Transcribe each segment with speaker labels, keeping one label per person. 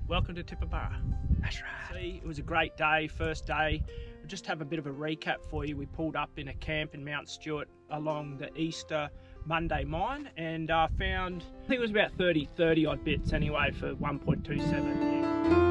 Speaker 1: Welcome to Tibooburra. That's right. See, it was a great day, first day. I'll just have a bit of a recap for you. We pulled up in a camp in Mount Stewart along the Easter Monday mine and found, I think it was about 30 odd bits anyway for 1.27.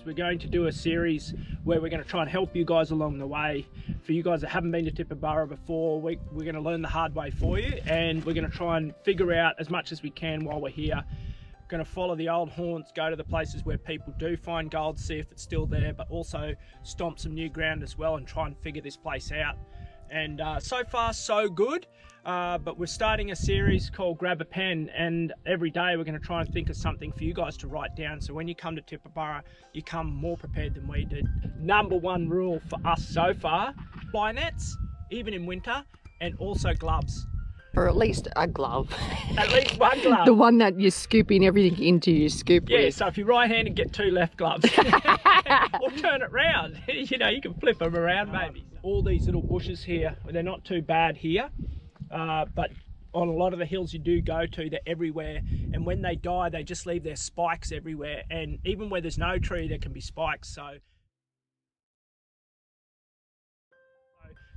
Speaker 1: We're going to do a series where we're going to try and help you guys along the way. For you guys that haven't been to Tibooburra before, we're going to learn the hard way for you, and we're going to try and figure out as much as we can while we're here. We're going to follow the old haunts, go to the places where people do find gold, see if it's still there, but also stomp some new ground as well and try and figure this place out. And so far so good, but we're starting a series called Grab a Pen, and every day we're going to try and think of something for you guys to write down, so when you come to Tibooburra you come more prepared than we did. Number one rule for us so far: fly nets, even in winter, and also gloves.
Speaker 2: Or at least a glove.
Speaker 1: At least one glove.
Speaker 2: The one that you're scooping everything into, you scoop with.
Speaker 1: Yeah, so if you're right-handed, get two left gloves. Or turn it round. You know, you can flip them around maybe. All these little bushes here, they're not too bad here, but on a lot of the hills you do go to, they're everywhere, and when they die they just leave their spikes everywhere, and even where there's no tree there can be spikes. So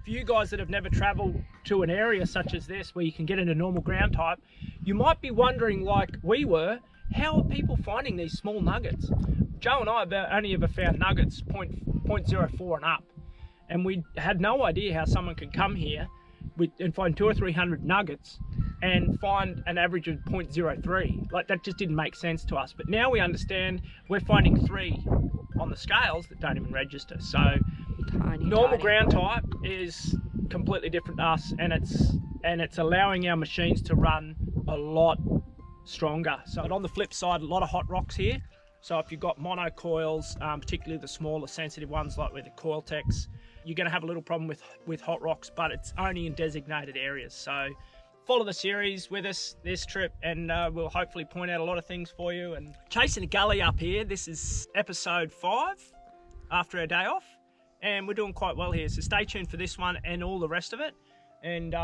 Speaker 1: for you guys that have never traveled to an area such as this where you can get into normal ground type, you might be wondering, like we were, how are people finding these small nuggets? Jo and I have only ever found nuggets 0.04 and up, and we had no idea how someone could come here and find 200 or 300 nuggets and find an average of 0.03. Like, that just didn't make sense to us. But now we understand we're finding 3 on the scales that don't even register. So normal ground type is completely different to us, and it's allowing our machines to run a lot stronger. So on the flip side, a lot of hot rocks here. So if you've got monocoils, particularly the smaller sensitive ones like with the Coiltex, you're going to have a little problem with hot rocks, but it's only in designated areas. So follow the series with us this trip, and we'll hopefully point out a lot of things for you. And chasing a gully up here, this is episode 5 after our day off, and we're doing quite well here. So stay tuned for this one and all the rest of it, and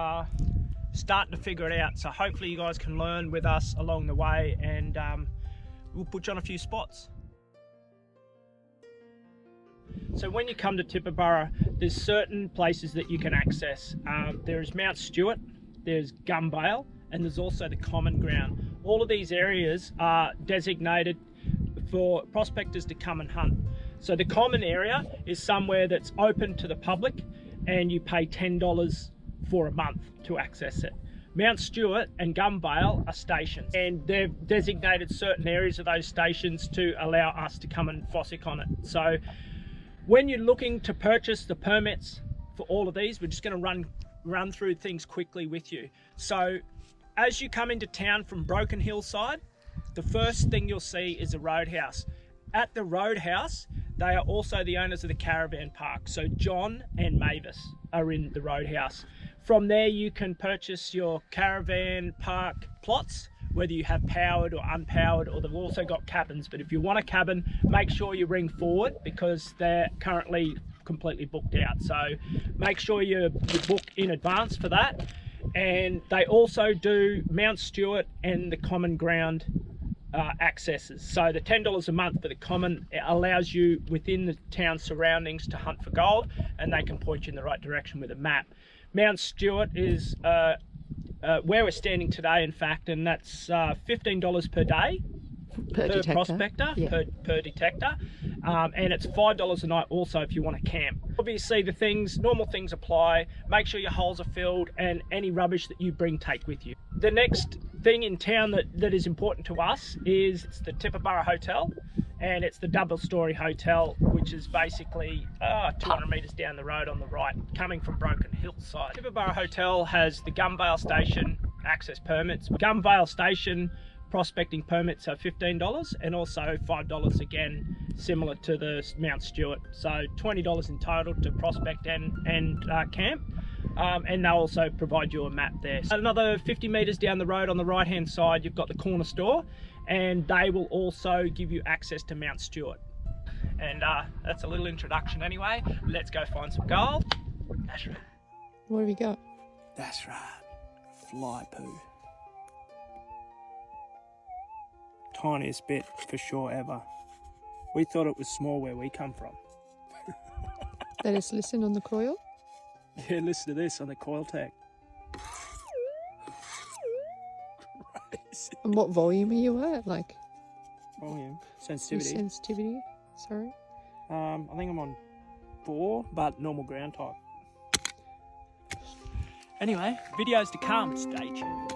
Speaker 1: starting to figure it out. So hopefully you guys can learn with us along the way, and we'll put you on a few spots. So when you come to Tibooburra, there's certain places that you can access. There's Mount Stewart, there's Gumvale, and there's also the common ground. All of these areas are designated for prospectors to come and hunt. So the common area is somewhere that's open to the public, and you pay $10 for a month to access it. Mount Stewart and Gumvale are stations, and they've designated certain areas of those stations to allow us to come and fossick on it. So when you're looking to purchase the permits for all of these, we're just going to run through things quickly with you. So as you come into town from Broken Hillside, the first thing you'll see is a roadhouse. At the roadhouse, they are also the owners of the caravan park. So John and Mavis are in the roadhouse. From there you can purchase your caravan park plots, whether you have powered or unpowered, or they've also got cabins. But if you want a cabin, make sure you ring forward because they're currently completely booked out. So make sure you book in advance for that. And they also do Mount Stewart and the common ground accesses. So the $10 a month for the common allows you within the town surroundings to hunt for gold, and they can point you in the right direction with a map. Mount Stewart is where we're standing today, in fact, and that's $15 per day per prospector, yeah. per detector, and it's $5 a night also if you want to camp. Obviously the normal things apply. Make sure your holes are filled, and any rubbish that you bring, take with you. The next thing in town that is important to us is it's the Tibooburra Hotel, and it's the double-story hotel, which is basically 200 metres down the road on the right, coming from Broken Hillside. Tibooburra Hotel has the Gumvale Station access permits. Gumvale Station prospecting permits are $15, and also $5 again, similar to the Mount Stewart. So $20 in total to prospect and camp. And they'll also provide you a map there. Another 50 metres down the road on the right hand side, you've got the corner store, and they will also give you access to Mount Stewart. And that's a little introduction anyway. Let's go find some gold. That's right.
Speaker 2: What have you got?
Speaker 1: That's right. fly poo. Tiniest bit for sure ever. We thought it was small where we come from.
Speaker 2: Let us listen on the coil.
Speaker 1: Yeah, listen to this on the coil tag.
Speaker 2: And what volume are you at? Like
Speaker 1: Volume,
Speaker 2: your
Speaker 1: sensitivity.
Speaker 2: sensitivity? Sorry.
Speaker 1: I think I'm on 4, but normal ground type. Anyway, videos to come. Stay tuned.